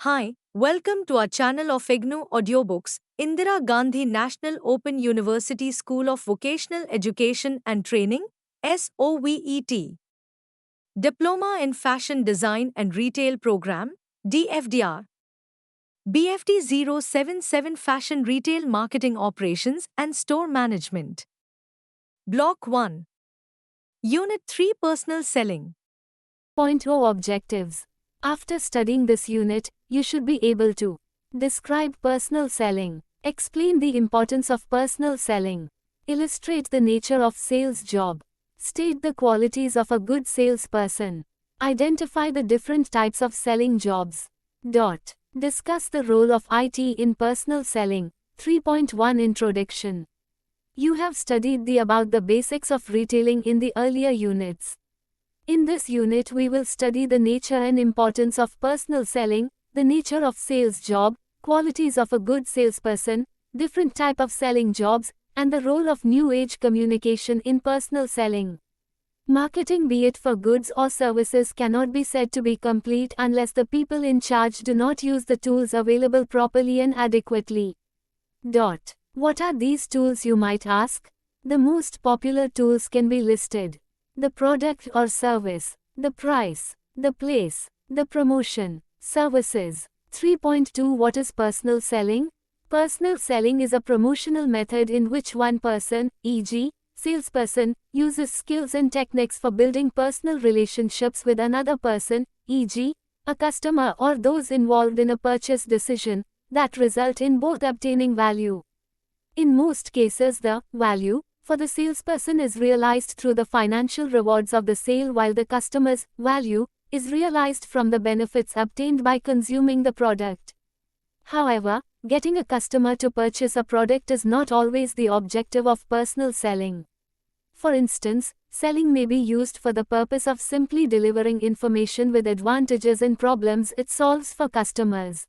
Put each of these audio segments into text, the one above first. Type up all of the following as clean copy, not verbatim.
Hi, welcome to our channel of IGNOU Audiobooks, Indira Gandhi National Open University School of Vocational Education and Training, SOVET. Diploma in Fashion Design and Retail Program, DFDR. BFD 077 Fashion Retail Marketing Operations and Store Management. Block 1. Unit 3 Personal Selling. Point O Objectives. After studying this unit, you should be able to describe personal selling, explain the importance of personal selling, illustrate the nature of sales job, state the qualities of a good salesperson, identify the different types of selling jobs. Discuss the role of IT in personal selling. 3.1 Introduction. You have studied about the basics of retailing in the earlier units. In this unit we will study the nature and importance of personal selling, the nature of sales job, qualities of a good salesperson, different type of selling jobs, and the role of new age communication in personal selling. Marketing, be it for goods or services, cannot be said to be complete unless the people in charge do not use the tools available properly and adequately. What are these tools, you might ask? The most popular tools can be listed: the product or service, the price, the place, the promotion, services. 3.2 What is personal selling? Personal selling is a promotional method in which one person, e.g., salesperson, uses skills and techniques for building personal relationships with another person, e.g., a customer or those involved in a purchase decision, that result in both obtaining value. In most cases, the value for the salesperson is realized through the financial rewards of the sale, while the customer's value is realized from the benefits obtained by consuming the product. However, getting a customer to purchase a product is not always the objective of personal selling. For instance, selling may be used for the purpose of simply delivering information with advantages and problems it solves for customers.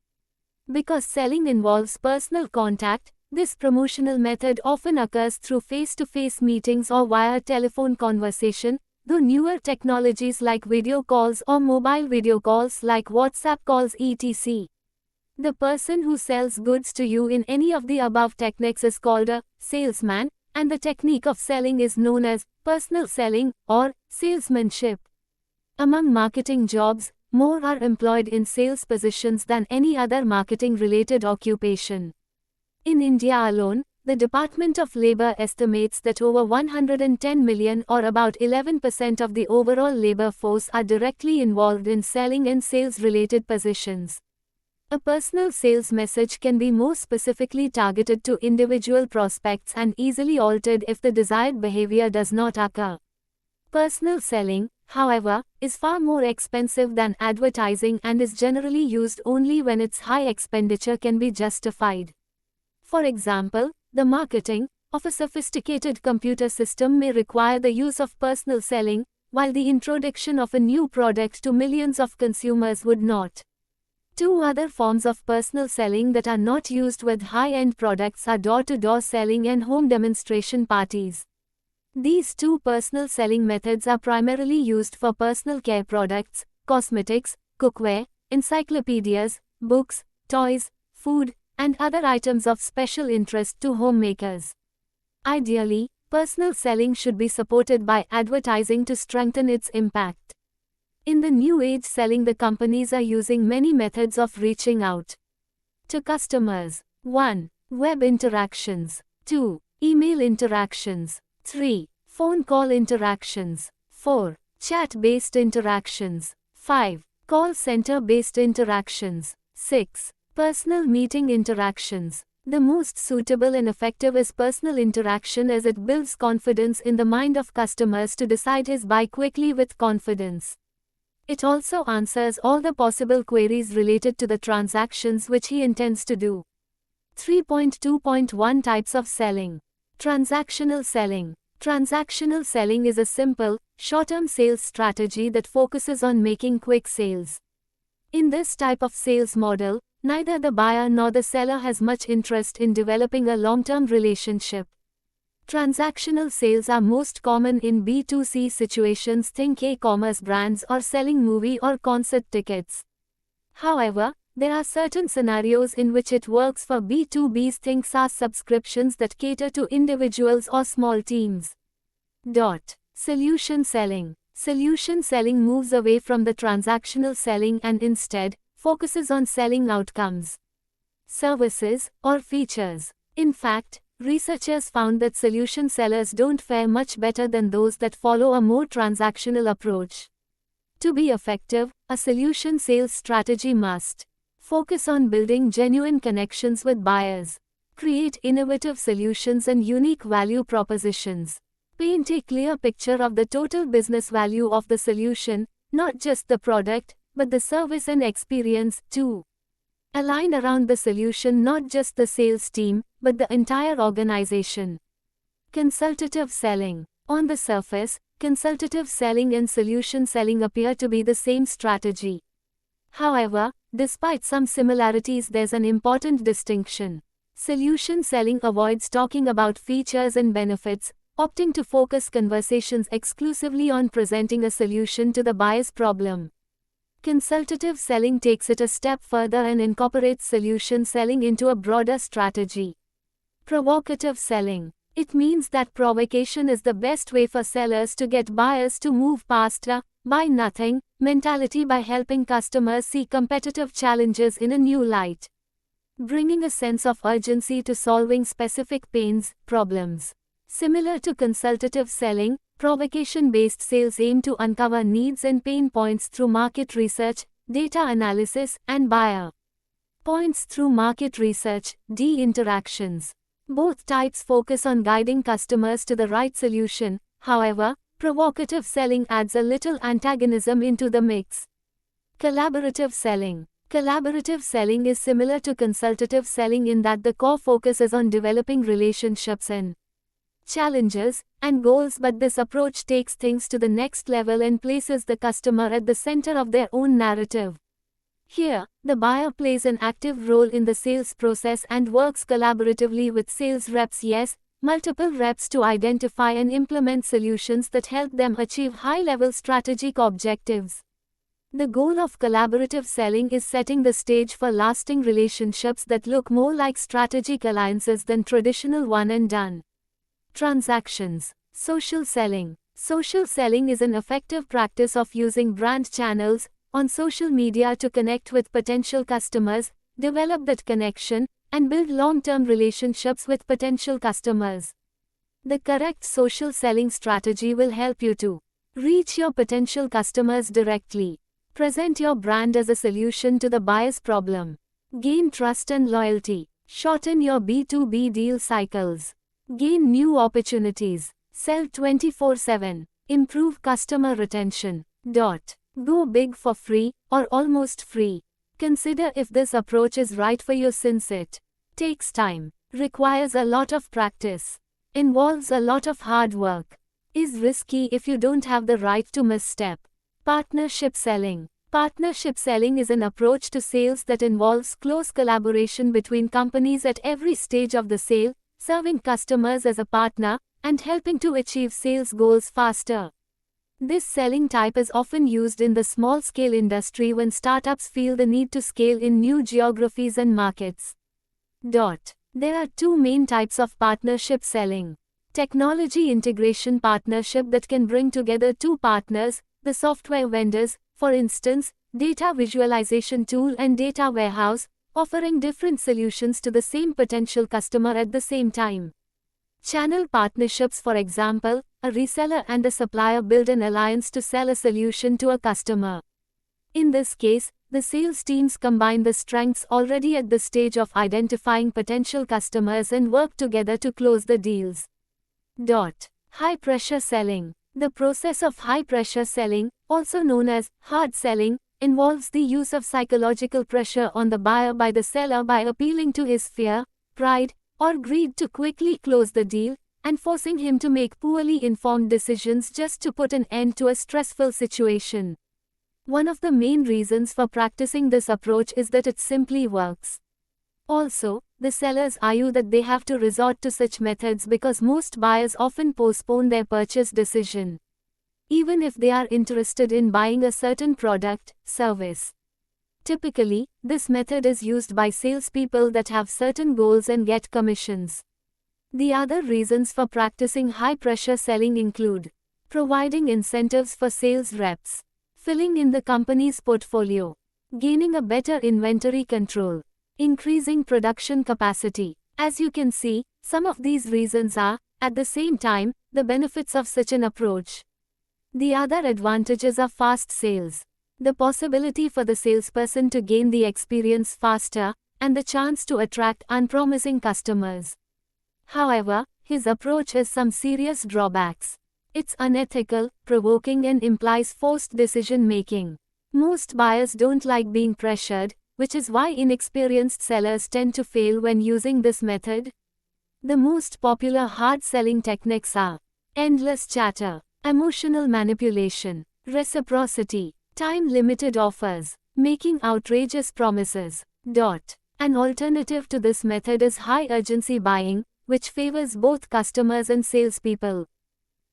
Because selling involves personal contact, this promotional method often occurs through face-to-face meetings or via telephone conversation, though newer technologies like video calls or mobile video calls like WhatsApp calls etc. The person who sells goods to you in any of the above techniques is called a salesman, and the technique of selling is known as personal selling or salesmanship. Among marketing jobs, more are employed in sales positions than any other marketing-related occupation. In India alone, the Department of Labor estimates that over 110 million, or about 11% of the overall labor force, are directly involved in selling and sales-related positions. A personal sales message can be more specifically targeted to individual prospects and easily altered if the desired behavior does not occur. Personal selling, however, is far more expensive than advertising and is generally used only when its high expenditure can be justified. For example, the marketing of a sophisticated computer system may require the use of personal selling, while the introduction of a new product to millions of consumers would not. Two other forms of personal selling that are not used with high-end products are door-to-door selling and home demonstration parties. These two personal selling methods are primarily used for personal care products, cosmetics, cookware, encyclopedias, books, toys, food, and other items of special interest to homemakers. Ideally, personal selling should be supported by advertising to strengthen its impact. In the new age selling, the companies are using many methods of reaching out to customers. 1. Web interactions. 2. Email interactions. 3. Phone call interactions. 4. Chat-based interactions. 5. Call center-based interactions. 6. Personal meeting interactions. The most suitable and effective is personal interaction, as it builds confidence in the mind of customers to decide his buy quickly with confidence. It also answers all the possible queries related to the transactions which he intends to do. 3.2.1 Types of selling. Transactional selling. Transactional selling is a simple, short-term sales strategy that focuses on making quick sales. In this type of sales model, neither the buyer nor the seller has much interest in developing a long-term relationship. Transactional sales are most common in B2C situations, think e-commerce brands or selling movie or concert tickets. However, There are certain scenarios in which it works for B2B's think SaaS subscriptions that cater to individuals or small teams. Solution selling. Solution selling moves away from the transactional selling and instead focuses on selling outcomes, services, or features. In fact, researchers found that solution sellers don't fare much better than those that follow a more transactional approach. To be effective, a solution sales strategy must focus on building genuine connections with buyers, create innovative solutions and unique value propositions, paint a clear picture of the total business value of the solution, not just the product, but the service and experience too. Align around the solution, not just the sales team, but the entire organization. Consultative selling. On the surface, consultative selling and solution selling appear to be the same strategy. However, despite some similarities, there's an important distinction. Solution selling avoids talking about features and benefits, opting to focus conversations exclusively on presenting a solution to the buyer's problem. Consultative selling takes it a step further and incorporates solution selling into a broader strategy. Provocative selling. It means that provocation is the best way for sellers to get buyers to move past a buy nothing mentality by helping customers see competitive challenges in a new light, bringing a sense of urgency to solving specific pains, problems. Similar to consultative selling, provocation-based sales aim to uncover needs and pain points through market research, data analysis, and buyer points through market research, interactions. Both types focus on guiding customers to the right solution. However, provocative selling adds a little antagonism into the mix. Collaborative selling. Collaborative selling is similar to consultative selling in that the core focus is on developing relationships and challenges and goals, but this approach takes things to the next level and places the customer at the center of their own narrative. Here, the buyer plays an active role in the sales process and works collaboratively with sales reps, multiple reps, to identify and implement solutions that help them achieve high-level strategic objectives. The goal of collaborative selling is setting the stage for lasting relationships that look more like strategic alliances than traditional one-and-done transactions. Social selling. Social selling is an effective practice of using brand channels on social media to connect with potential customers, develop that connection, and build long-term relationships with potential customers. The correct social selling strategy will help you to reach your potential customers directly, present your brand as a solution to the buyer's problem, gain trust and loyalty, shorten your B2B deal cycles, gain new opportunities, sell 24/7, improve customer retention. Go big for free, or almost free. Consider if this approach is right for you, since it takes time, requires a lot of practice, involves a lot of hard work, is risky if you don't have the right to misstep. Partnership selling. Partnership selling is an approach to sales that involves close collaboration between companies at every stage of the sale, serving customers as a partner, and helping to achieve sales goals faster. This selling type is often used in the small-scale industry when startups feel the need to scale in new geographies and markets. There are two main types of partnership selling. Technology integration partnership that can bring together two partners, the software vendors, for instance, data visualization tool and data warehouse, offering different solutions to the same potential customer at the same time. Channel partnerships, for example, a reseller and a supplier build an alliance to sell a solution to a customer. In this case, the sales teams combine the strengths already at the stage of identifying potential customers and work together to close the deals. High-pressure selling. The process of high-pressure selling, also known as hard selling, involves the use of psychological pressure on the buyer by the seller by appealing to his fear, pride, or greed to quickly close the deal, and forcing him to make poorly informed decisions just to put an end to a stressful situation. One of the main reasons for practicing this approach is that it simply works. Also, the sellers argue that they have to resort to such methods because most buyers often postpone their purchase decision, even if they are interested in buying a certain product, service, Typically, this method is used by salespeople that have certain goals and get commissions. The other reasons for practicing high-pressure selling include providing incentives for sales reps, filling in the company's portfolio, gaining a better inventory control, increasing production capacity. As you can see, some of these reasons are, at the same time, the benefits of such an approach. The other advantages are fast sales, the possibility for the salesperson to gain the experience faster, and the chance to attract unpromising customers. However, his approach has some serious drawbacks. It's unethical, provoking, and implies forced decision-making. Most buyers don't like being pressured, which is why inexperienced sellers tend to fail when using this method. The most popular hard-selling techniques are endless chatter, emotional manipulation, reciprocity, time-limited offers, making outrageous promises. An alternative to this method is high-urgency buying, which favors both customers and salespeople.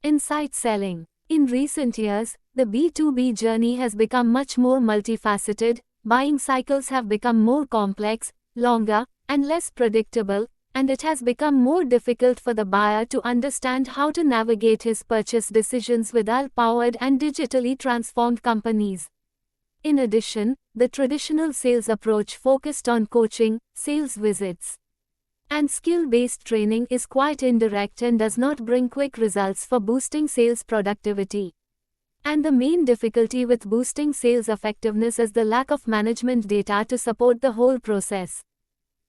Insight selling. In recent years, the B2B journey has become much more multifaceted. Buying cycles have become more complex, longer, and less predictable, and it has become more difficult for the buyer to understand how to navigate his purchase decisions with AI-powered and digitally transformed companies. In addition, the traditional sales approach focused on coaching, sales visits, and skill-based training is quite indirect and does not bring quick results for boosting sales productivity. And the main difficulty with boosting sales effectiveness is the lack of management data to support the whole process.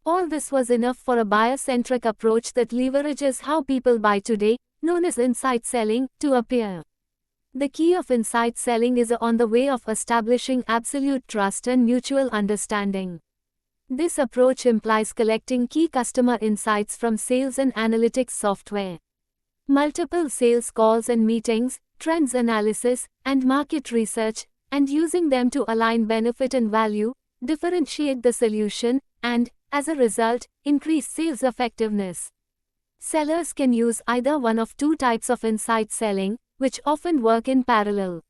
All this was enough for a buyer-centric approach that leverages how people buy today, known as insight selling, to appear. The key of insight selling is on the way of establishing absolute trust and mutual understanding. This approach implies collecting key customer insights from sales and analytics software, multiple sales calls and meetings, trends analysis, and market research, and using them to align benefit and value, differentiate the solution, and, as a result, increase sales effectiveness. Sellers can use either one of two types of insight selling, which often work in parallel.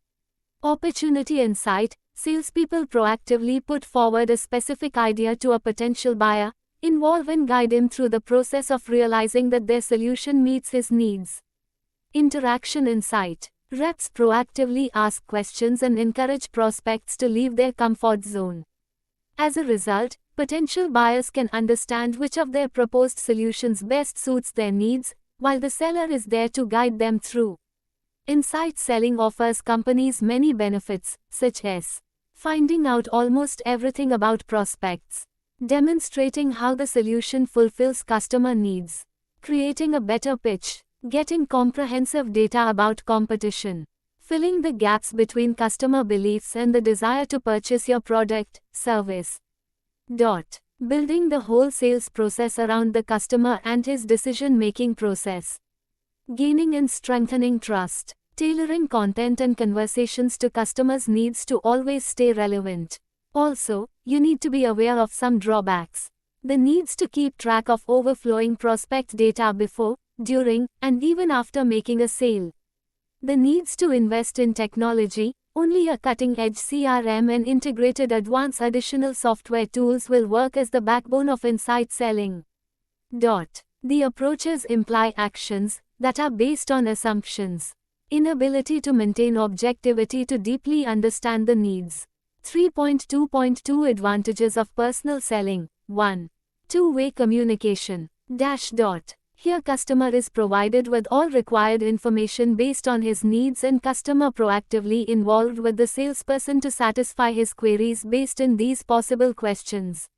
Opportunity insight. Salespeople proactively put forward a specific idea to a potential buyer, involve and guide him through the process of realizing that their solution meets his needs. Interaction insight. Reps proactively ask questions and encourage prospects to leave their comfort zone. As a result, potential buyers can understand which of their proposed solutions best suits their needs, while the seller is there to guide them through. Insight selling offers companies many benefits, such as finding out almost everything about prospects, demonstrating how the solution fulfills customer needs, creating a better pitch, getting comprehensive data about competition, filling the gaps between customer beliefs and the desire to purchase your product, service. Building the whole sales process around the customer and his decision-making process. Gaining and strengthening trust. Tailoring content and conversations to customers' needs to always stay relevant. Also, you need to be aware of some drawbacks. The needs to keep track of overflowing prospect data before, during, and even after making a sale. The needs to invest in technology. Only a cutting-edge CRM and integrated advanced additional software tools will work as the backbone of insight selling. The approaches imply actions that are based on assumptions. Inability to maintain objectivity to deeply understand the needs. 3.2.2 Advantages of personal selling. 1. Two-way communication. Here customer is provided with all required information based on his needs and customer proactively involved with the salesperson to satisfy his queries based in these possible questions.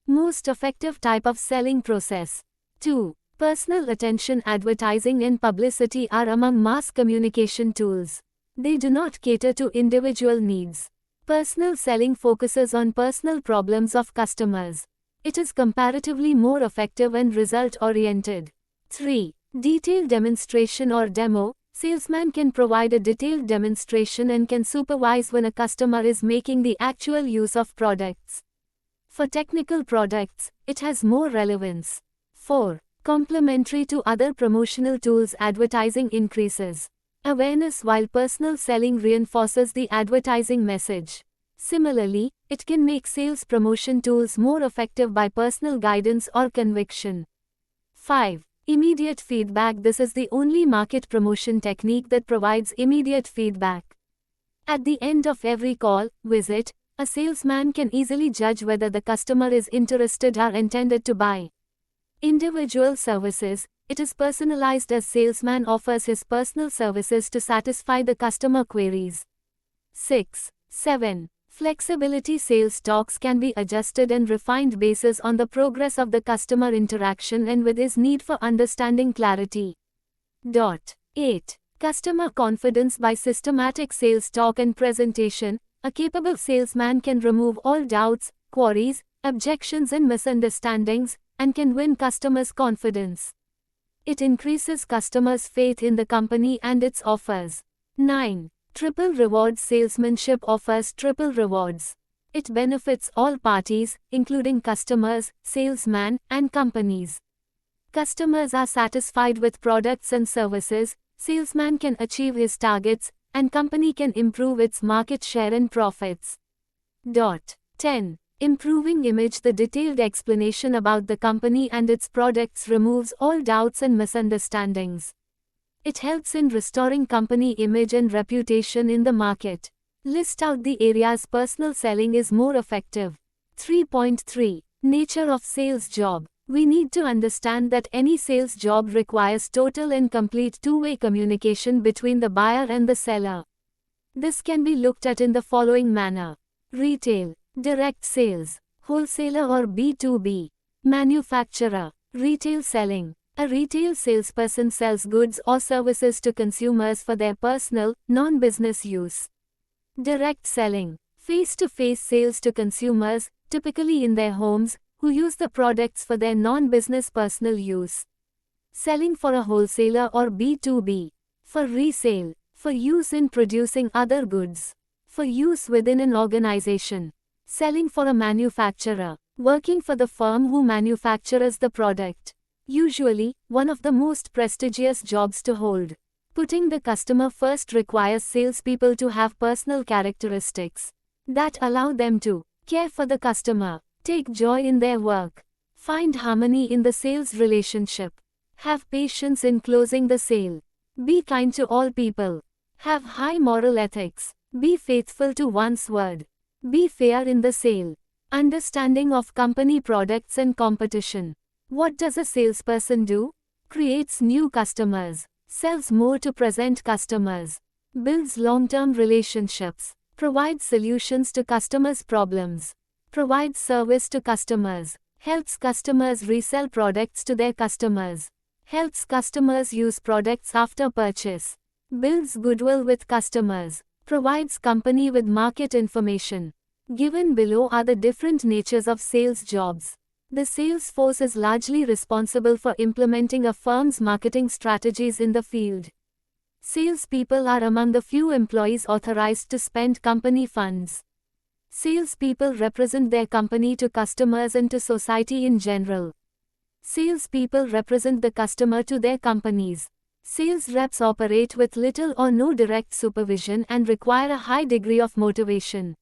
Most effective type of selling process. 2. Personal attention. Advertising and publicity are among mass communication tools. They do not cater to individual needs. Personal selling focuses on personal problems of customers. It is comparatively more effective and result-oriented. 3. Detailed demonstration or demo. Salesman can provide a detailed demonstration and can supervise when a customer is making the actual use of products. For technical products, it has more relevance. 4. Complementary to other promotional tools. Advertising increases awareness while personal selling reinforces the advertising message. Similarly, it can make sales promotion tools more effective by personal guidance or conviction. 5. Immediate feedback. This is the only market promotion technique that provides immediate feedback. At the end of every call, visit, a salesman can easily judge whether the customer is interested or intended to buy. Individual services. It is personalized as salesman offers his personal services to satisfy the customer queries. 6. 7. Flexibility. Sales talks can be adjusted and refined based on the progress of the customer interaction and with his need for understanding clarity. 8. Customer confidence. By systematic sales talk and presentation, a capable salesman can remove all doubts, queries, objections and misunderstandings, and can win customers' confidence. It increases customers' faith in the company and its offers. 9. Triple rewards. Salesmanship offers triple rewards. It benefits all parties, including customers, salesman, and companies. Customers are satisfied with products and services, salesman can achieve his targets, and company can improve its market share and profits. 10. Improving image. The detailed explanation about the company and its products removes all doubts and misunderstandings. It helps in restoring company image and reputation in the market. List out the areas personal selling is more effective. 3.3. Nature of sales job. We need to understand that any sales job requires total and complete two-way communication between the buyer and the seller. This can be looked at in the following manner. Retail, direct sales, wholesaler or B2B, manufacturer, retail selling. A retail salesperson sells goods or services to consumers for their personal, non-business use. Direct selling, face-to-face sales to consumers, typically in their homes, who use the products for their non-business personal use. Selling for a wholesaler or B2B, for resale, for use in producing other goods, for use within an organization. Selling for a manufacturer, working for the firm who manufactures the product. Usually, one of the most prestigious jobs to hold. Putting the customer first requires salespeople to have personal characteristics that allow them to care for the customer, take joy in their work, find harmony in the sales relationship, have patience in closing the sale, be kind to all people, have high moral ethics, be faithful to one's word, be fair in the sale, understanding of company products and competition. What does a salesperson do? Creates new customers, sells more to present customers, builds long-term relationships, provides solutions to customers' problems, provides service to customers, helps customers resell products to their customers, helps customers use products after purchase, builds goodwill with customers, provides company with market information. Given below are the different natures of sales jobs. The sales force is largely responsible for implementing a firm's marketing strategies in the field. Salespeople are among the few employees authorized to spend company funds. Salespeople represent their company to customers and to society in general. Salespeople represent the customer to their companies. Sales reps operate with little or no direct supervision and require a high degree of motivation.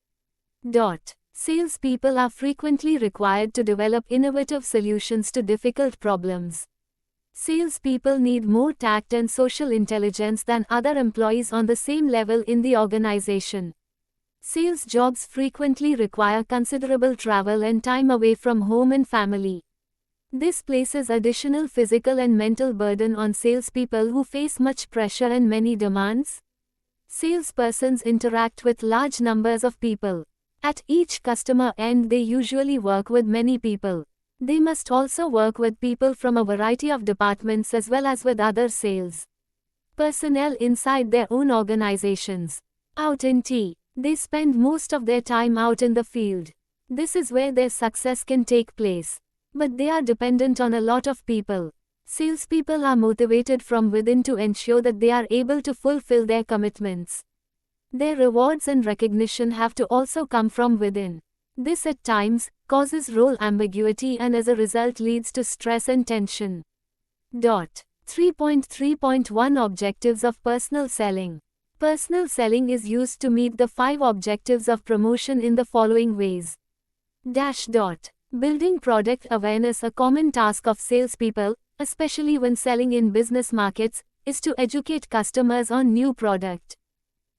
Salespeople are frequently required to develop innovative solutions to difficult problems. Salespeople need more tact and social intelligence than other employees on the same level in the organization. Sales jobs frequently require considerable travel and time away from home and family. This places additional physical and mental burden on salespeople who face much pressure and many demands. Salespersons interact with large numbers of people. At each customer end they usually work with many people. They must also work with people from a variety of departments as well as with other sales personnel inside their own organizations. Out in T, they spend most of their time out in the field. This is where their success can take place. But they are dependent on a lot of people. Salespeople are motivated from within to ensure that they are able to fulfill their commitments. Their rewards and recognition have to also come from within. This at times causes role ambiguity and as a result leads to stress and tension. 3.3.1 Objectives of personal selling. Personal selling is used to meet the 5 objectives of promotion in the following ways. Building product awareness. A common task of salespeople, especially when selling in business markets, is to educate customers on new product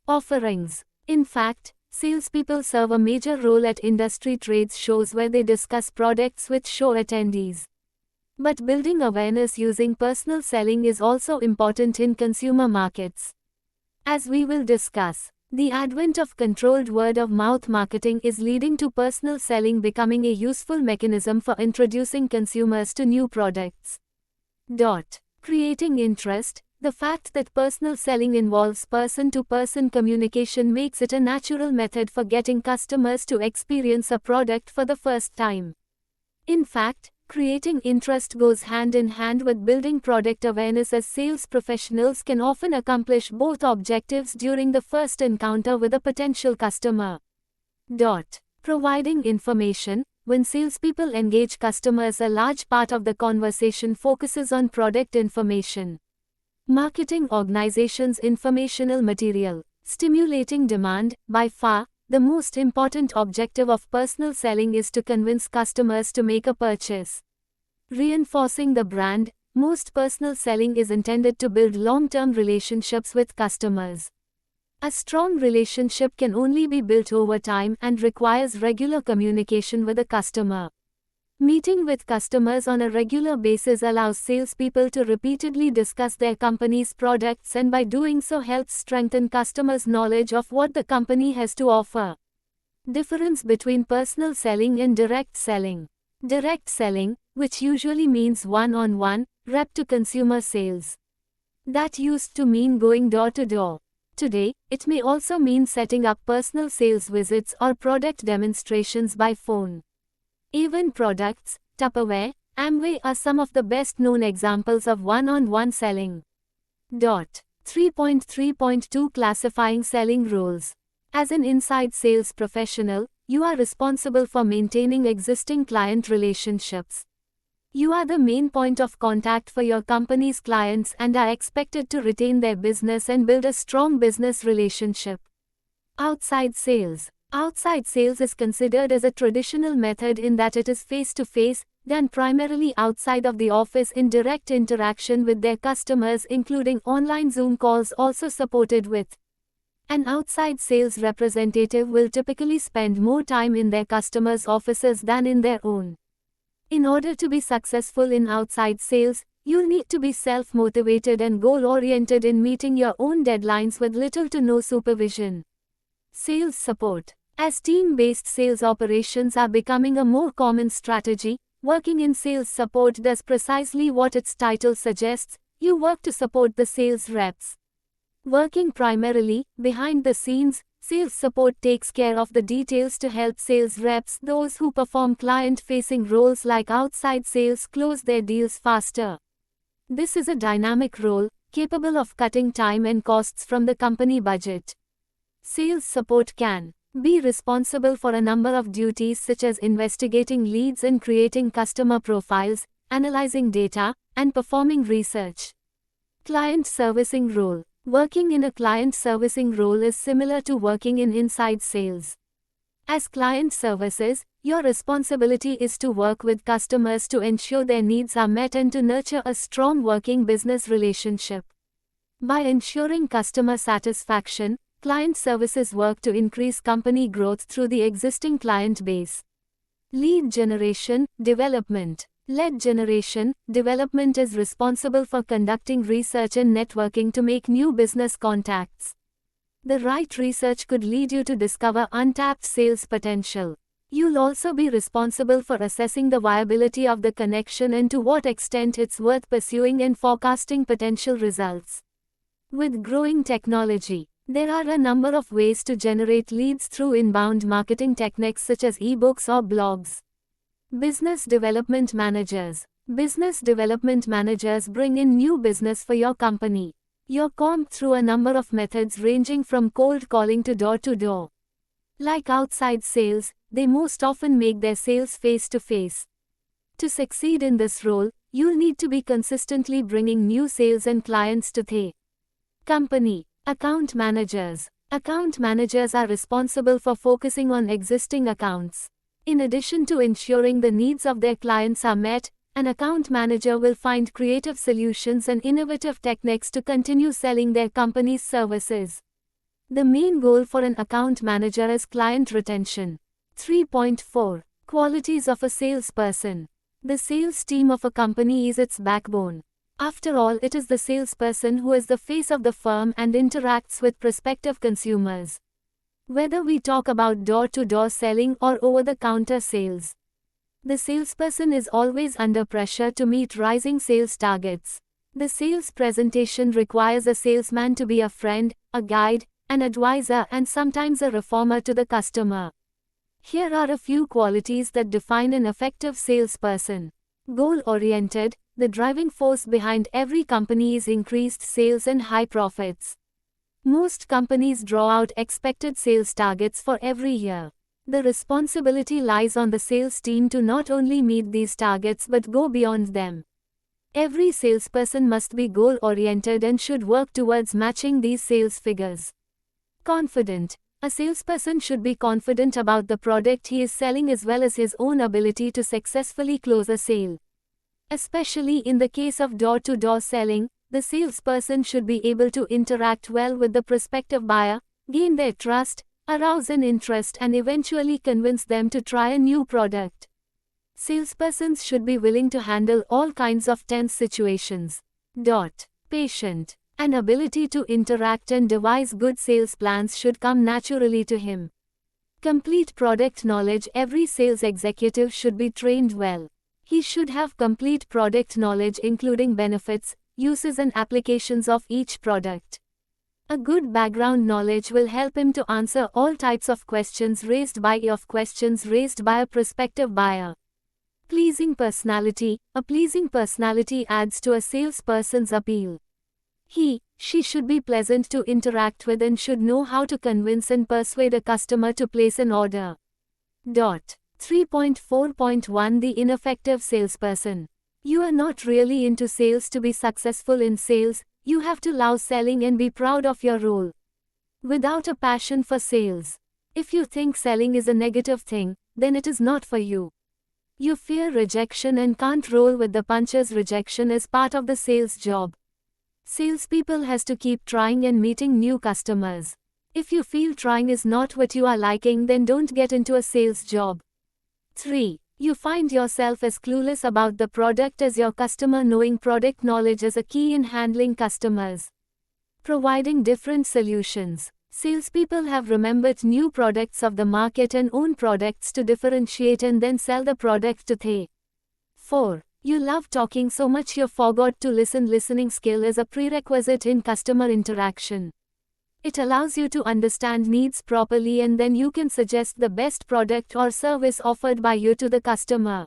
offerings. In fact, salespeople serve a major role at industry trades shows where they discuss products with show attendees. But building awareness using personal selling is also important in consumer markets. As we will discuss, the advent of controlled word-of-mouth marketing is leading to personal selling becoming a useful mechanism for introducing consumers to new products. Creating interest. The fact that personal selling involves person-to-person communication makes it a natural method for getting customers to experience a product for the first time. In fact, creating interest goes hand in hand with building product awareness, as sales professionals can often accomplish both objectives during the first encounter with a potential customer. Providing information. When salespeople engage customers, a large part of the conversation focuses on product information. Marketing organizations' informational material. Stimulating demand. By far, the most important objective of personal selling is to convince customers to make a purchase. Reinforcing the brand. Most personal selling is intended to build long-term relationships with customers. A strong relationship can only be built over time and requires regular communication with the customer. Meeting with customers on a regular basis allows salespeople to repeatedly discuss their company's products, and by doing so helps strengthen customers' knowledge of what the company has to offer. Difference between personal selling and direct selling. Direct selling, which usually means one-on-one, rep-to-consumer sales. That used to mean going door to door. Today, it may also mean setting up personal sales visits or product demonstrations by phone. Avon Products, Tupperware, Amway are some of the best-known examples of one-on-one selling. 3.3.2 Classifying selling roles. As an inside sales professional, you are responsible for maintaining existing client relationships. You are the main point of contact for your company's clients and are expected to retain their business and build a strong business relationship. Outside sales. Outside sales is considered as a traditional method in that it is face-to-face, done primarily outside of the office in direct interaction with their customers, including online Zoom calls also supported with. An outside sales representative will typically spend more time in their customers' offices than in their own. In order to be successful in outside sales, you'll need to be self-motivated and goal-oriented in meeting your own deadlines with little to no supervision. Sales support. As team-based sales operations are becoming a more common strategy, working in sales support does precisely what its title suggests. You work to support the sales reps. Working primarily behind the scenes, sales support takes care of the details to help sales reps, those who perform client-facing roles like outside sales, close their deals faster. This is a dynamic role, capable of cutting time and costs from the company budget. Sales support can be responsible for a number of duties such as investigating leads and creating customer profiles, analyzing data, and performing research. Client servicing role. Working in a client servicing role is similar to working in inside sales. As client services, your responsibility is to work with customers to ensure their needs are met and to nurture a strong working business relationship. By ensuring customer satisfaction, client services work to increase company growth through the existing client base. Lead generation, development. Lead generation, development is responsible for conducting research and networking to make new business contacts. The right research could lead you to discover untapped sales potential. You'll also be responsible for assessing the viability of the connection and to what extent it's worth pursuing and forecasting potential results. With growing technology, there are a number of ways to generate leads through inbound marketing techniques such as ebooks or blogs. Business development managers. Business development managers bring in new business for your company. You're combed through a number of methods ranging from cold calling to door. Like outside sales, they most often make their sales face-to-face. To succeed in this role, you'll need to be consistently bringing new sales and clients to the company. Account managers. Account managers are responsible for focusing on existing accounts. In addition to ensuring the needs of their clients are met, an account manager will find creative solutions and innovative techniques to continue selling their company's services. The main goal for an account manager is client retention. 3.4. Qualities of a salesperson. The sales team of a company is its backbone. After all, it is the salesperson who is the face of the firm and interacts with prospective consumers. Whether we talk about door-to-door selling or over-the-counter sales, the salesperson is always under pressure to meet rising sales targets. The sales presentation requires a salesman to be a friend, a guide, an advisor, and sometimes a reformer to the customer. Here are a few qualities that define an effective salesperson. Goal-oriented. The driving force behind every company is increased sales and high profits. Most companies draw out expected sales targets for every year. The responsibility lies on the sales team to not only meet these targets but go beyond them. Every salesperson must be goal-oriented and should work towards matching these sales figures. Confident. A salesperson should be confident about the product he is selling as well as his own ability to successfully close a sale. Especially in the case of door-to-door selling, the salesperson should be able to interact well with the prospective buyer, gain their trust, arouse an interest, and eventually convince them to try a new product. Salespersons should be willing to handle all kinds of tense situations. Patient. An ability to interact and devise good sales plans should come naturally to him. Complete product knowledge. Every sales executive should be trained well. He should have complete product knowledge including benefits, uses and applications of each product. A good background knowledge will help him to answer all types of questions raised by a prospective buyer. Pleasing personality. A pleasing personality adds to a salesperson's appeal. She should be pleasant to interact with and should know how to convince and persuade a customer to place an order. 3.4.1 The ineffective salesperson. You are not really into sales to be successful in sales, you have to love selling and be proud of your role. Without a passion for sales, if you think selling is a negative thing, then it is not for you. You fear rejection and can't roll with the punches. Rejection is part of the sales job. Salespeople has to keep trying and meeting new customers. If you feel trying is not what you are liking, then don't get into a sales job. 3. You find yourself as clueless about the product as your customer. Knowing product knowledge is a key in handling customers. Providing different solutions. Salespeople have remembered new products of the market and own products to differentiate and then sell the product to they. 4. You love talking so much you forgot to listen. Listening skill is a prerequisite in customer interaction. It allows you to understand needs properly and then you can suggest the best product or service offered by you to the customer.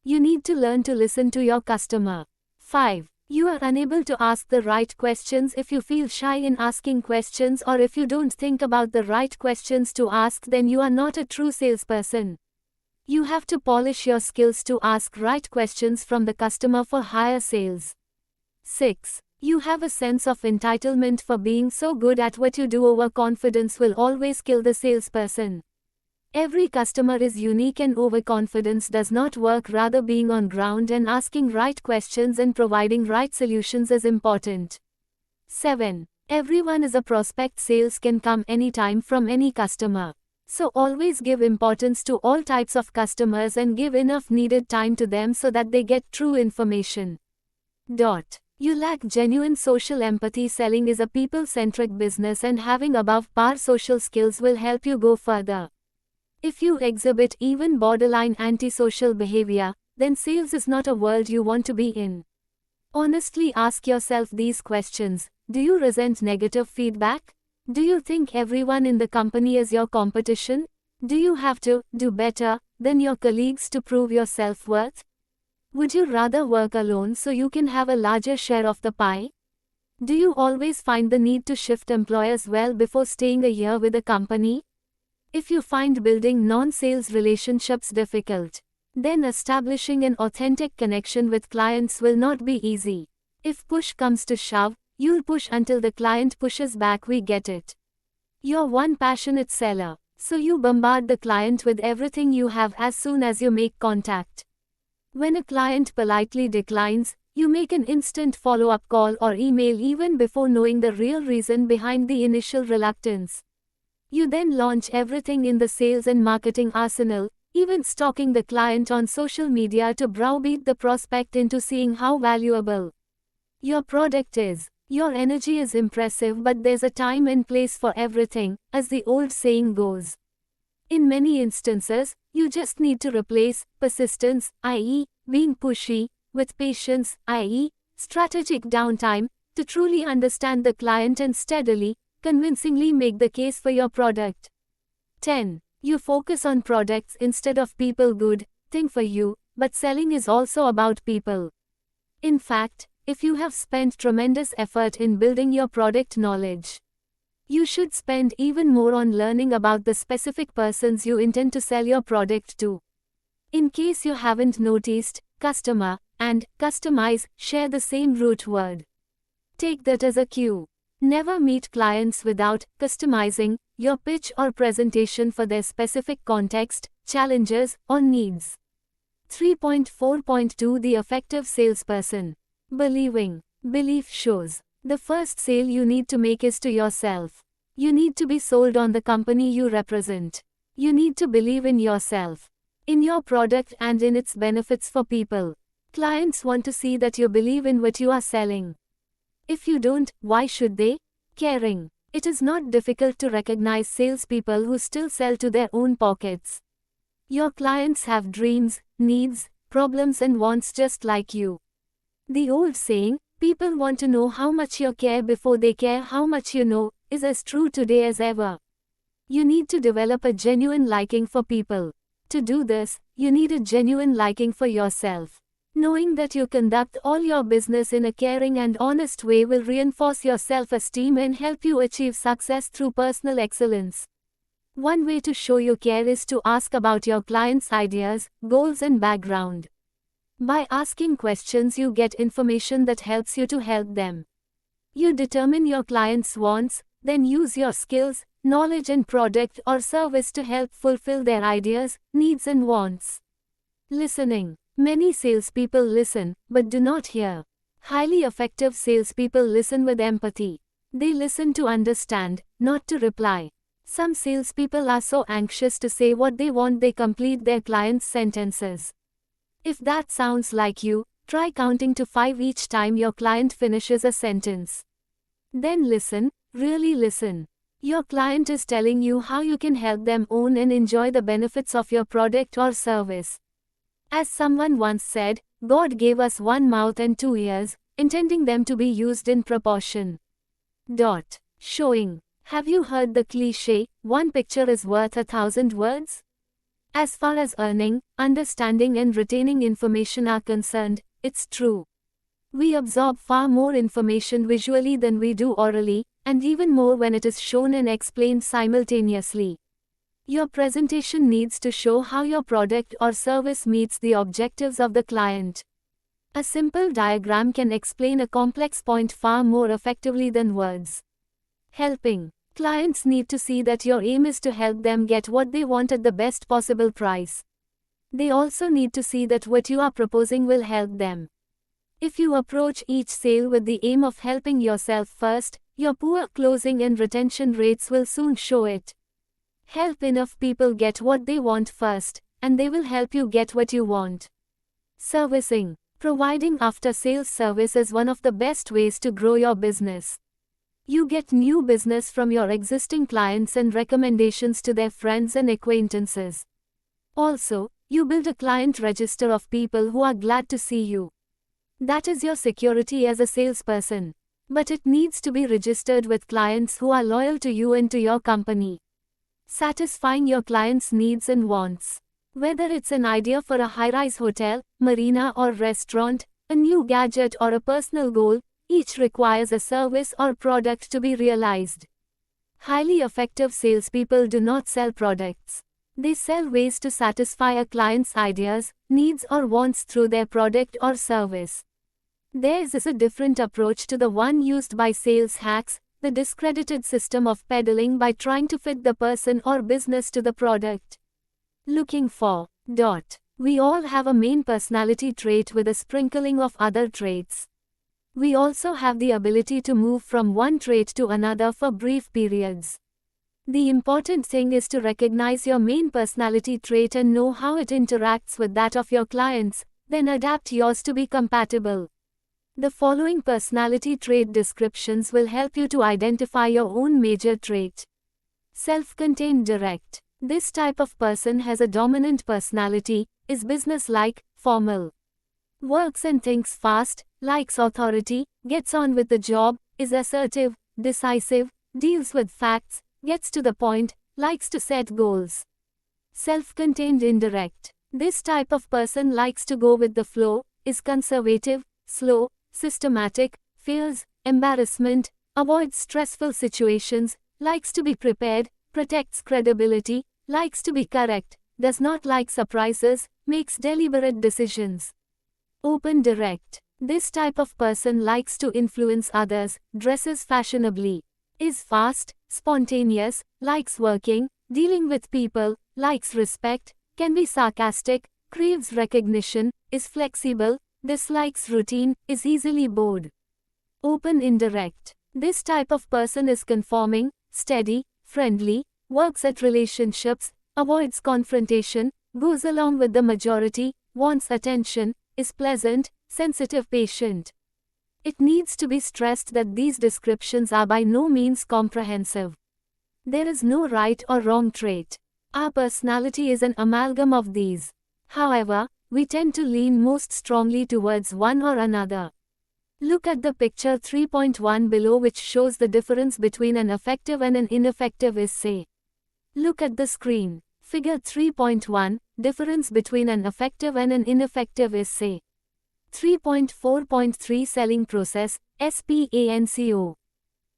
You need to learn to listen to your customer. 5. You are unable to ask the right questions. If you feel shy in asking questions or if you don't think about the right questions to ask, then you are not a true salesperson. You have to polish your skills to ask right questions from the customer for higher sales. 6. You have a sense of entitlement for being so good at what you do. Overconfidence will always kill the salesperson. Every customer is unique and overconfidence does not work. Rather, being on ground and asking right questions and providing right solutions is important. 7. Everyone is a prospect. Sales can come anytime from any customer. So always give importance to all types of customers and give enough needed time to them so that they get true information. You lack genuine social empathy. Selling is a people-centric business and having above-par social skills will help you go further. If you exhibit even borderline antisocial behavior, then sales is not a world you want to be in. Honestly ask yourself these questions. Do you resent negative feedback? Do you think everyone in the company is your competition? Do you have to do better than your colleagues to prove your self-worth? Would you rather work alone so you can have a larger share of the pie? Do you always find the need to shift employers well before staying a year with a company? If you find building non-sales relationships difficult, then establishing an authentic connection with clients will not be easy. If push comes to shove, You'll push until the client pushes back. We get it. You're one passionate seller, so you bombard the client with everything you have as soon as you make contact. When a client politely declines, you make an instant follow-up call or email even before knowing the real reason behind the initial reluctance. You then launch everything in the sales and marketing arsenal, even stalking the client on social media to browbeat the prospect into seeing how valuable your product is. Your energy is impressive, but there's a time and place for everything, as the old saying goes. In many instances, you just need to replace persistence, i.e., being pushy, with patience, i.e., strategic downtime, to truly understand the client and steadily, convincingly make the case for your product. 10. You focus on products instead of people. Good thing for you, but selling is also about people. In fact, if you have spent tremendous effort in building your product knowledge, you should spend even more on learning about the specific persons you intend to sell your product to. In case you haven't noticed, customer and customize share the same root word. Take that as a cue. Never meet clients without customizing your pitch or presentation for their specific context, challenges, or needs. 3.4.2 The effective salesperson. Believing. Belief shows. The first sale you need to make is to yourself. You need to be sold on the company you represent. You need to believe in yourself, in your product, and in its benefits for people. Clients want to see that you believe in what you are selling. If you don't, why should they? Caring. It is not difficult to recognize salespeople who still sell to their own pockets. Your clients have dreams, needs, problems, and wants just like you. The old saying, people want to know how much you care before they care how much you know, is as true today as ever. You need to develop a genuine liking for people. To do this, you need a genuine liking for yourself. Knowing that you conduct all your business in a caring and honest way will reinforce your self-esteem and help you achieve success through personal excellence. One way to show you care is to ask about your client's ideas, goals, and background. By asking questions, you get information that helps you to help them. You determine your client's wants, then use your skills, knowledge, and product or service to help fulfill their ideas, needs, and wants. Listening. Many salespeople listen, but do not hear. Highly effective salespeople listen with empathy. They listen to understand, not to reply. Some salespeople are so anxious to say what they want they complete their clients' sentences. If that sounds like you, try counting to 5 each time your client finishes a sentence. Then listen, really listen. Your client is telling you how you can help them own and enjoy the benefits of your product or service. As someone once said, God gave us one mouth and 2 ears, intending them to be used in proportion. Showing. Have you heard the cliché, one picture is worth 1,000 words? As far as earning, understanding, and retaining information are concerned, it's true. We absorb far more information visually than we do orally, and even more when it is shown and explained simultaneously. Your presentation needs to show how your product or service meets the objectives of the client. A simple diagram can explain a complex point far more effectively than words. Helping. Clients need to see that your aim is to help them get what they want at the best possible price. They also need to see that what you are proposing will help them. If you approach each sale with the aim of helping yourself first, your poor closing and retention rates will soon show it. Help enough people get what they want first, and they will help you get what you want. Servicing. Providing after-sales service is one of the best ways to grow your business. You get new business from your existing clients and recommendations to their friends and acquaintances. Also, you build a client register of people who are glad to see you. That is your security as a salesperson. But it needs to be registered with clients who are loyal to you and to your company. Satisfying your clients' needs and wants. Whether it's an idea for a high-rise hotel, marina, or restaurant, a new gadget, or a personal goal, each requires a service or product to be realized. Highly effective salespeople do not sell products. They sell ways to satisfy a client's ideas, needs, or wants through their product or service. Theirs is a different approach to the one used by sales hacks, the discredited system of peddling by trying to fit the person or business to the product. Looking for. We all have a main personality trait with a sprinkling of other traits. We also have the ability to move from one trait to another for brief periods. The important thing is to recognize your main personality trait and know how it interacts with that of your clients, then adapt yours to be compatible. The following personality trait descriptions will help you to identify your own major trait. Self-contained direct. This type of person has a dominant personality, is business-like, formal. Works and thinks fast, likes authority, gets on with the job, is assertive, decisive, deals with facts, gets to the point, likes to set goals. Self-contained indirect. This type of person likes to go with the flow, is conservative, slow, systematic, fears embarrassment, avoids stressful situations, likes to be prepared, protects credibility, likes to be correct, does not like surprises, makes deliberate decisions. Open direct. This type of person likes to influence others, dresses fashionably, is fast, spontaneous, likes working, dealing with people, likes respect, can be sarcastic, craves recognition, is flexible, dislikes routine, is easily bored. Open indirect. This type of person is conforming, steady, friendly, works at relationships, avoids confrontation, goes along with the majority, wants attention, is pleasant, sensitive, patient. It needs to be stressed that these descriptions are by no means comprehensive. There is no right or wrong trait. Our personality is an amalgam of these. However, we tend to lean most strongly towards one or another. Look at the picture 3.1 below, which shows the difference between an effective and an ineffective essay. Look at the screen. Figure 3.1, difference between an effective and an ineffective essay. 3.4.3 Selling Process, SPANCO.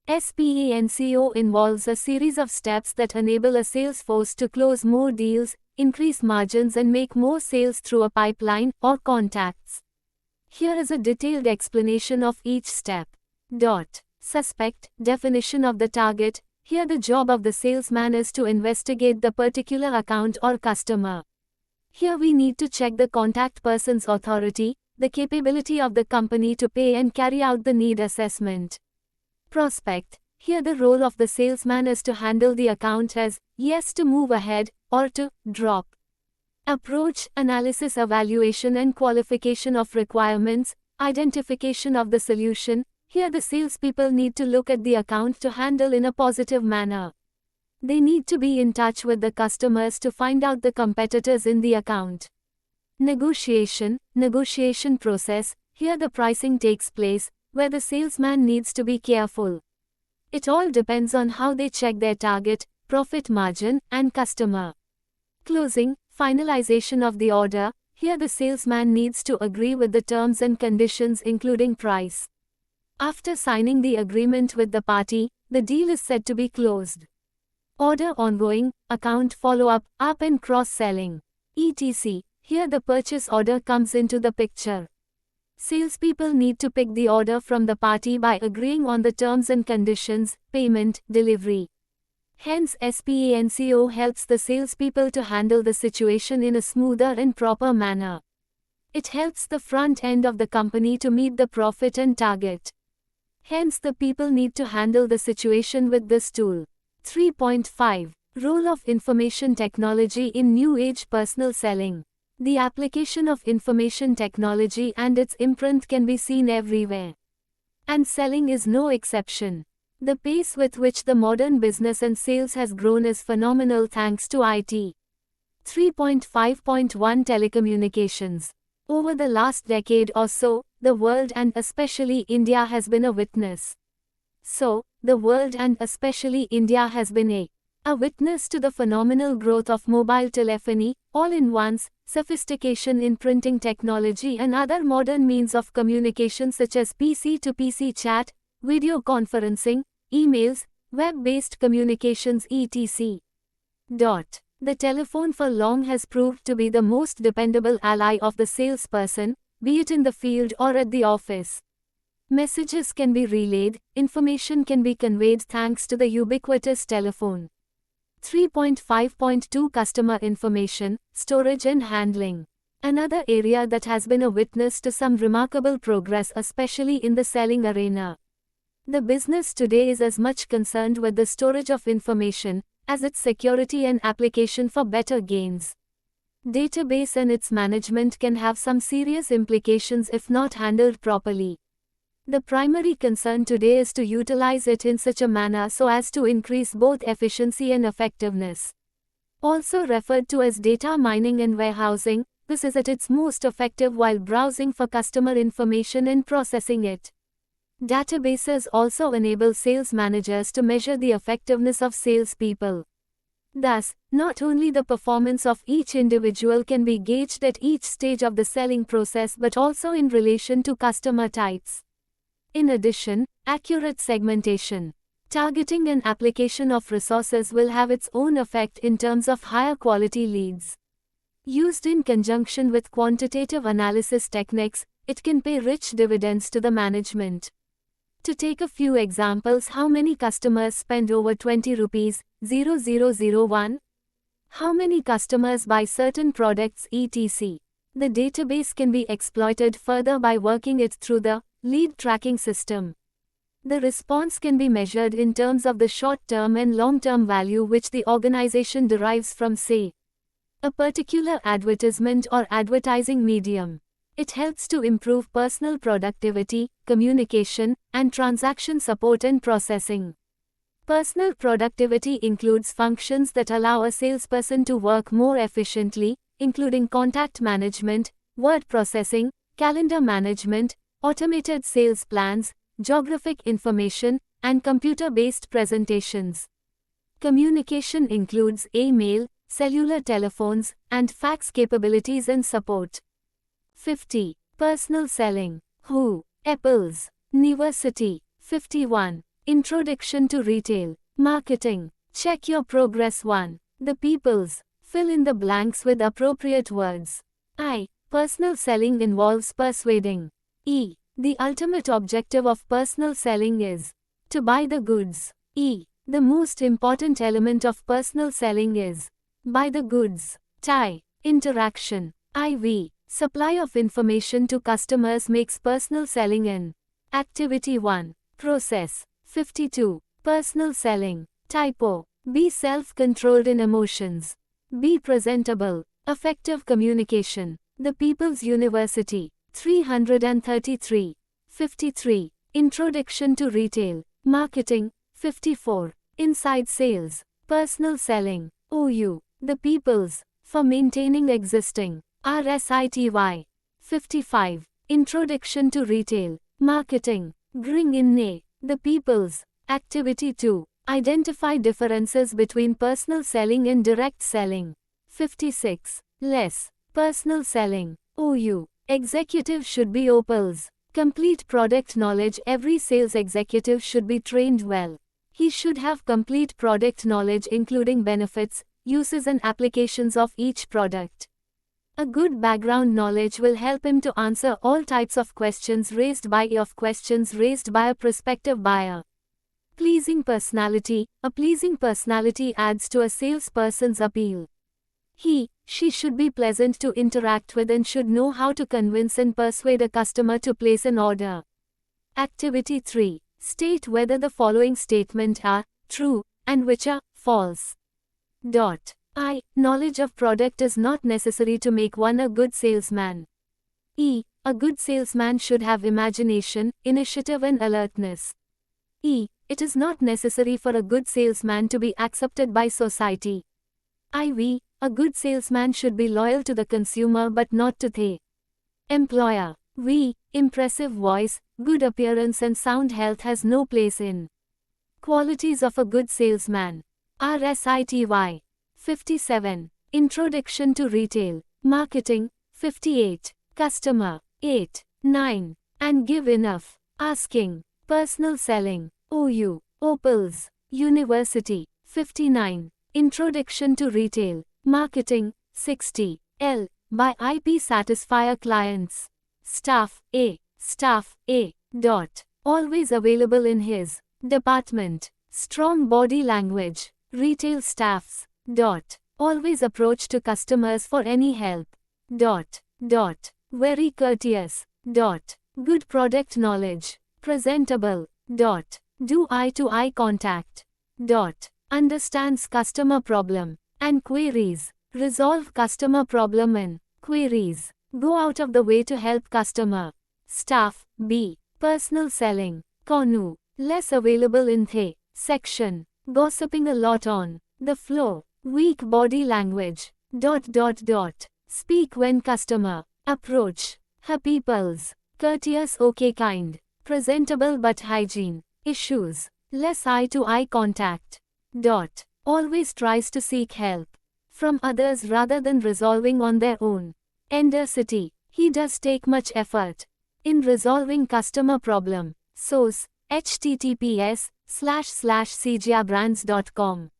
SPANCO involves a series of steps that enable a sales force to close more deals, increase margins and make more sales through a pipeline or contacts. Here is a detailed explanation of each step. Suspect, definition of the target. Here the job of the salesman is to investigate the particular account or customer. Here we need to check the contact person's authority, the capability of the company to pay and carry out the need assessment. Prospect. Here the role of the salesman is to handle the account as, yes to move ahead, or to drop. Approach, analysis, evaluation and qualification of requirements, identification of the solution. Here the salespeople need to look at the account to handle in a positive manner. They need to be in touch with the customers to find out the competitors in the account. Negotiation process. Here the pricing takes place, where the salesman needs to be careful. It all depends on how they check their target, profit margin, and customer. Closing, finalization of the order. Here the salesman needs to agree with the terms and conditions including price. After signing the agreement with the party, the deal is said to be closed. Order ongoing, account follow-up, up and cross-selling, etc. Here the purchase order comes into the picture. Salespeople need to pick the order from the party by agreeing on the terms and conditions, payment, delivery. Hence SPANCO helps the salespeople to handle the situation in a smoother and proper manner. It helps the front end of the company to meet the profit and target. Hence the people need to handle the situation with this tool. 3.5. Role of information technology in New Age personal selling. The application of information technology and its imprint can be seen everywhere. And selling is no exception. The pace with which the modern business and sales has grown is phenomenal thanks to IT. 3.5.1 Telecommunications. Over the last decade or so, the world and especially India has been a witness. The world and especially India has been a witness to the phenomenal growth of mobile telephony, all-in-ones, sophistication in printing technology and other modern means of communication such as PC-to-PC chat, video conferencing, emails, web-based communications etc. The telephone for long has proved to be the most dependable ally of the salesperson, be it in the field or at the office. Messages can be relayed, information can be conveyed thanks to the ubiquitous telephone. 3.5.2 Customer information, storage and handling. Another area that has been a witness to some remarkable progress, especially in the selling arena. The business today is as much concerned with the storage of information as its security and application for better gains. Database and its management can have some serious implications if not handled properly. The primary concern today is to utilize it in such a manner so as to increase both efficiency and effectiveness. Also referred to as data mining and warehousing, this is at its most effective while browsing for customer information and processing it. Databases also enable sales managers to measure the effectiveness of salespeople. Thus, not only the performance of each individual can be gauged at each stage of the selling process but also in relation to customer types. In addition, accurate segmentation, targeting and application of resources will have its own effect in terms of higher quality leads. Used in conjunction with quantitative analysis techniques, it can pay rich dividends to the management. To take a few examples, how many customers spend over 20 rupees, 0001? How many customers buy certain products etc. The database can be exploited further by working it through the lead tracking system. The response can be measured in terms of the short-term and long-term value which the organization derives from, say, a particular advertisement or advertising medium. It helps to improve personal productivity, communication, and transaction support and processing. Personal productivity includes functions that allow a salesperson to work more efficiently, including contact management, word processing, calendar management, automated sales plans, geographic information, and computer-based presentations. Communication includes email, cellular telephones, and fax capabilities and support. 50. Personal selling. Who? Apples. University. 51. Introduction to retail marketing. Check your progress. 1. The people's. Fill in the blanks with appropriate words. I. Personal selling involves persuading. E. The ultimate objective of personal selling is to buy the goods. E. The most important element of personal selling is buy the goods. Tie. Interaction. IV. Supply of information to customers makes personal selling an activity. 1. Process. 52. Personal selling. Typo. Be self-controlled in emotions. Be presentable. Effective communication. The People's University. 333. 53. Introduction to retail marketing. 54. Inside sales. Personal selling. OU. The People's. For maintaining existing. RSITY. 55. Introduction to retail marketing. Bring in A. The People's. Activity 2. Identify differences between personal selling and direct selling. 56. Less. Personal selling. OU. Executive should be OPALs. Complete product knowledge. Every sales executive should be trained well. He should have complete product knowledge including benefits, uses and applications of each product. A good background knowledge will help him to answer all types of questions raised by a prospective buyer. Pleasing personality. A pleasing personality adds to a salesperson's appeal. She should be pleasant to interact with and should know how to convince and persuade a customer to place an order. Activity 3. State whether the following statements are true and which are false. I. Knowledge of product is not necessary to make one a good salesman. E. A good salesman should have imagination, initiative and alertness. E. It is not necessary for a good salesman to be accepted by society. IV. A good salesman should be loyal to the consumer but not to the employer. V. Impressive voice, good appearance and sound health has no place in qualities of a good salesman. RSITY. 57. Introduction to retail marketing. 58. Customer. 8. 9. And give enough. Asking. Personal selling. OU. Opals. University. 59. Introduction to retail marketing. 60. L. By IP satisfier clients. Staff A. Staff A. Always available in his department. Strong body language. Retail staffs. Always approach to customers for any help. Very courteous. Good product knowledge. Presentable. Do eye-to-eye contact. Understands customer problem and queries. Resolve customer problem and queries. Go out of the way to help customer. Staff. B. Personal selling. Konu. Less available in the section. Gossiping a lot on the floor. Weak body language. Speak when customer approach. Her people's. Courteous okay kind. Presentable but hygiene issues. Less eye-to-eye contact. Always tries to seek help from others rather than resolving on their own. City. He does take much effort in resolving customer problem. Source: https://cgiabrands.com.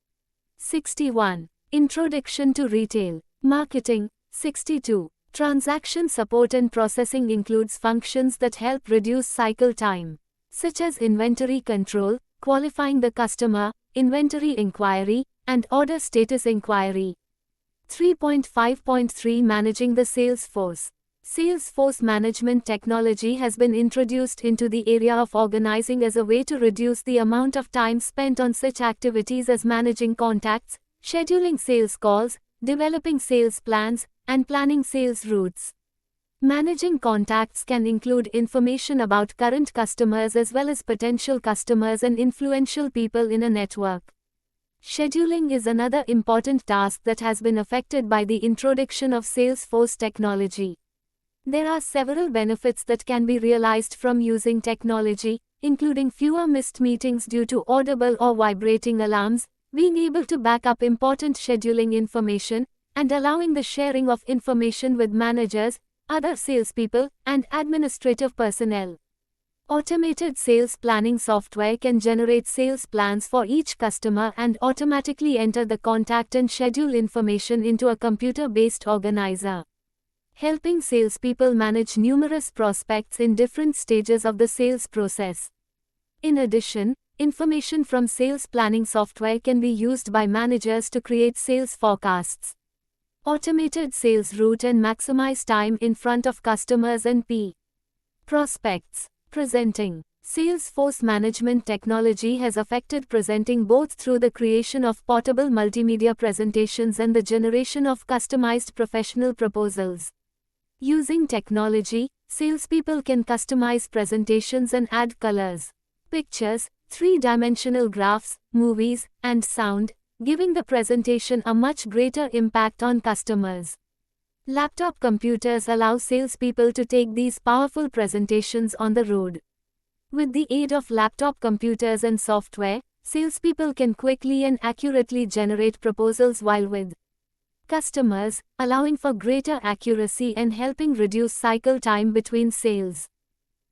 61. Introduction to retail marketing. 62. Transaction support and processing includes functions that help reduce cycle time, such as inventory control, qualifying the customer, inventory inquiry, and order status inquiry. 3.5.3 Managing the sales force. Salesforce management technology has been introduced into the area of organizing as a way to reduce the amount of time spent on such activities as managing contacts, scheduling sales calls, developing sales plans, and planning sales routes. Managing contacts can include information about current customers as well as potential customers and influential people in a network. Scheduling is another important task that has been affected by the introduction of Salesforce technology. There are several benefits that can be realized from using technology, including fewer missed meetings due to audible or vibrating alarms, being able to back up important scheduling information, and allowing the sharing of information with managers, other salespeople, and administrative personnel. Automated sales planning software can generate sales plans for each customer and automatically enter the contact and schedule information into a computer-based organizer, helping salespeople manage numerous prospects in different stages of the sales process. In addition, information from sales planning software can be used by managers to create sales forecasts, automated sales route, and maximize time in front of customers and prospects. Presenting. Salesforce management technology has affected presenting both through the creation of portable multimedia presentations and the generation of customized professional proposals. Using technology, salespeople can customize presentations and add colors, pictures, three-dimensional graphs, movies, and sound, giving the presentation a much greater impact on customers. Laptop computers allow salespeople to take these powerful presentations on the road. With the aid of laptop computers and software, salespeople can quickly and accurately generate proposals while with customers, allowing for greater accuracy and helping reduce cycle time between sales.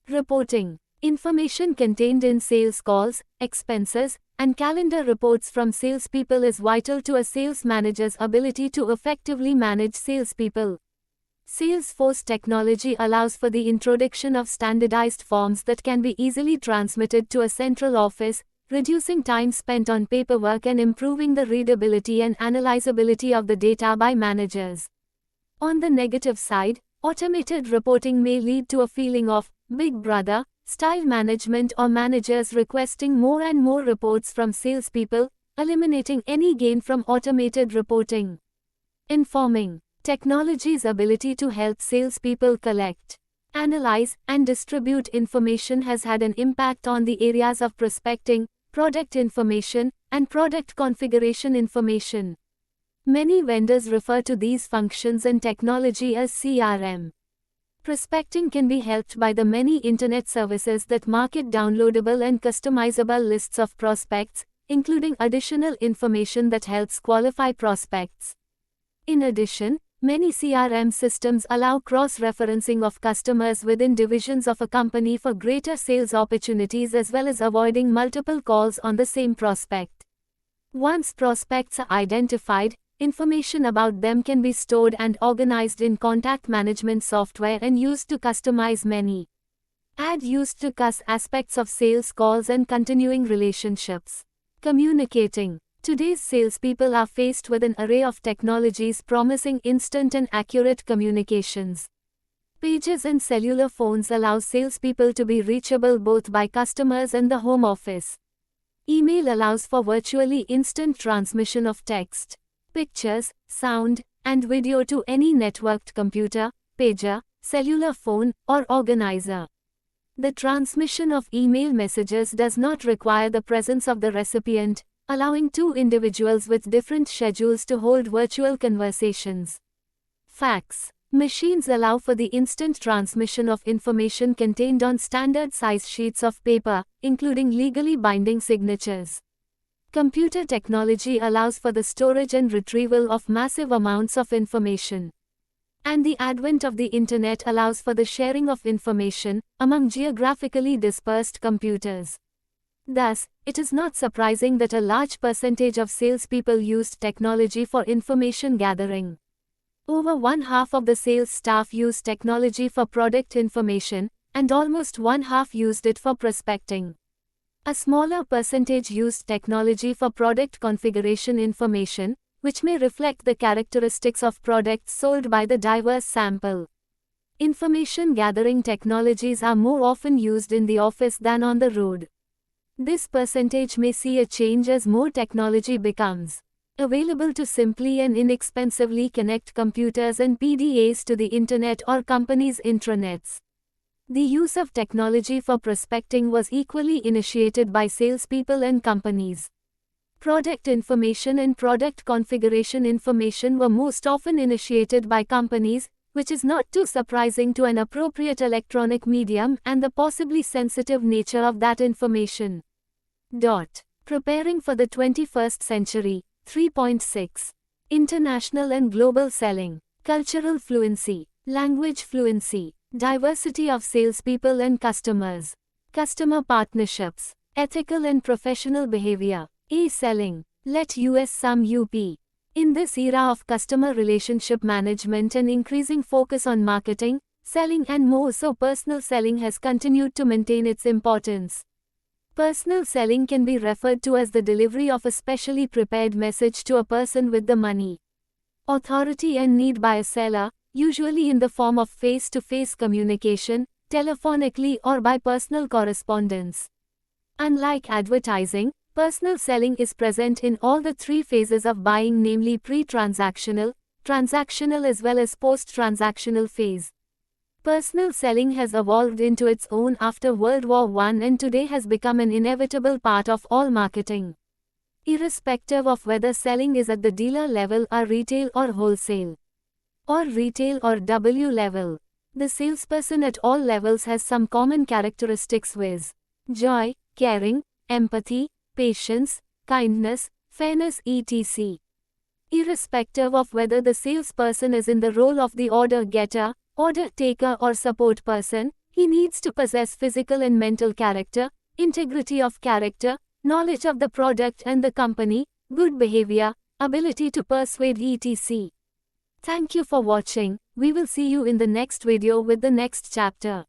Reporting. Information contained in sales calls, expenses, and calendar reports from salespeople is vital to a sales manager's ability to effectively manage salespeople. Salesforce technology allows for the introduction of standardized forms that can be easily transmitted to a central office, reducing time spent on paperwork and improving the readability and analyzability of the data by managers. On the negative side, automated reporting may lead to a feeling of Big Brother style management or managers requesting more and more reports from salespeople, eliminating any gain from automated reporting. Informing. Technology's ability to help salespeople collect, analyze, and distribute information has had an impact on the areas of prospecting, product information, and product configuration information. Many vendors refer to these functions and technology as CRM. Prospecting can be helped by the many internet services that market downloadable and customizable lists of prospects, including additional information that helps qualify prospects. In addition, many CRM systems allow cross-referencing of customers within divisions of a company for greater sales opportunities as well as avoiding multiple calls on the same prospect. Once prospects are identified, information about them can be stored and organized in contact management software and used to customize many Ad used to cuss aspects of sales calls and continuing relationships. Communicating. Today's salespeople are faced with an array of technologies promising instant and accurate communications. Pages and cellular phones allow salespeople to be reachable both by customers and the home office. Email allows for virtually instant transmission of text, pictures, sound, and video to any networked computer, pager, cellular phone, or organizer. The transmission of email messages does not require the presence of the recipient, allowing two individuals with different schedules to hold virtual conversations. Fax. Machines allow for the instant transmission of information contained on standard size sheets of paper, including legally binding signatures. Computer technology allows for the storage and retrieval of massive amounts of information. And the advent of the Internet allows for the sharing of information among geographically dispersed computers. Thus, it is not surprising that a large percentage of salespeople used technology for information gathering. Over one-half of the sales staff use technology for product information, and almost one-half used it for prospecting. A smaller percentage used technology for product configuration information, which may reflect the characteristics of products sold by the diverse sample. Information gathering technologies are more often used in the office than on the road. This percentage may see a change as more technology becomes available to simply and inexpensively connect computers and PDAs to the Internet or companies' intranets. The use of technology for prospecting was equally initiated by salespeople and companies. Product information and product configuration information were most often initiated by companies, which is not too surprising to an appropriate electronic medium and the possibly sensitive nature of that information. Preparing for the 21st century. 3.6. International and global selling. Cultural fluency. Language fluency. Diversity of salespeople and customers. Customer partnerships. Ethical and professional behavior. Selling. Let us sum up. In this era of customer relationship management and increasing focus on marketing, selling and more so personal selling has continued to maintain its importance. Personal selling can be referred to as the delivery of a specially prepared message to a person with the money, authority and need by a seller, usually in the form of face-to-face communication, telephonically or by personal correspondence. Unlike advertising, personal selling is present in all the three phases of buying, namely pre-transactional, transactional as well as post-transactional phase. Personal selling has evolved into its own after World War I and today has become an inevitable part of all marketing. Irrespective of whether selling is at the dealer level or retail or wholesale, or retail or W level, the salesperson at all levels has some common characteristics viz. Joy, caring, empathy, patience, kindness, fairness etc. Irrespective of whether the salesperson is in the role of the order getter, order taker or support person, he needs to possess physical and mental character, integrity of character, knowledge of the product and the company, good behavior, ability to persuade etc. Thank you for watching. We will see you in the next video with the next chapter.